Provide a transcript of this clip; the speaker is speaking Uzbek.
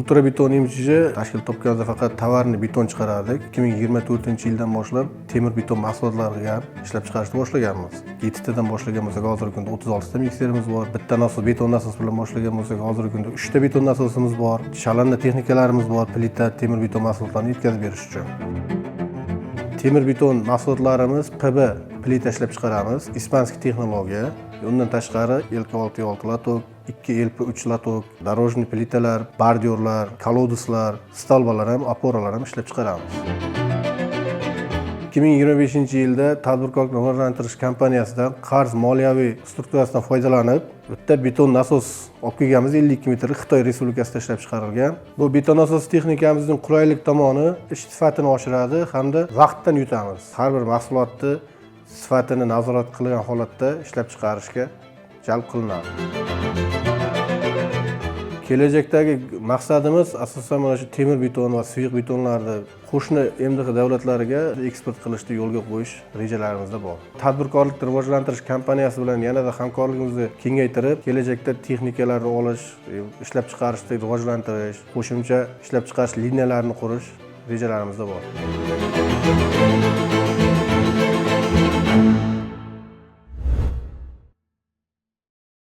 Ultrabeton MChJ tashkil topganida faqat tovarni beton chiqarardik. 2024-yildan boshlab temir beton mahsulotlarini ham ishlab chiqarishni boshlaganmiz. 7 tadan boshlagan bo'lsak, hozirgi kunda 36 ta mikserimiz bor. Bitta nasos beton nasos bilan boshlagan bo'lsak, hozirgi kunda 3 ta beton nasosimiz bor. Shalanda texnikalarimiz bor, plita, temir beton mahsulotlarini yetkazib berish uchun. Temir beton mahsulotlarimiz PB plita ishlab chiqaramiz. Ispanskiy texnologiya. Undan tashqari LK6 latok, 2 LP3 latok, дорожный plitalar, bordyorlar, koloduslar, stalbalar ham, oporalar ham ishlab chiqaramiz. 2025-yilda tadbirkorlikni rivojlantirish kompaniyasidan qarz moliyaviy strukturasidan foydalanib, bitta beton nasos olib kelganmiz 52 metr Xitoy Respublikasida ishlab chiqarilgan. Bu beton nasos texnikamizning qulaylik tomoni ish sifatini oshiradi hamda vaqtdan yutamiz. Har bir mahsulotni sifatini nazorat qilgan holatda ishlab chiqarishga jalb qilinadi. Kelajakdagi maqsadimiz asosan mana shu temir beton va suyuq betonlarni qo'shni MDH davlatlariga eksport qilishni yo'lga qo'yish rejalarimizda bor. Tadbirkorlikni rivojlantirish kompaniyasi bilan yanada hamkorligimizni kengaytirib, kelajakda texnikalarni olish, ishlab chiqarishni rivojlantirish, qo'shimcha ishlab chiqarish liniyalarini qurish rejalarimizda bor.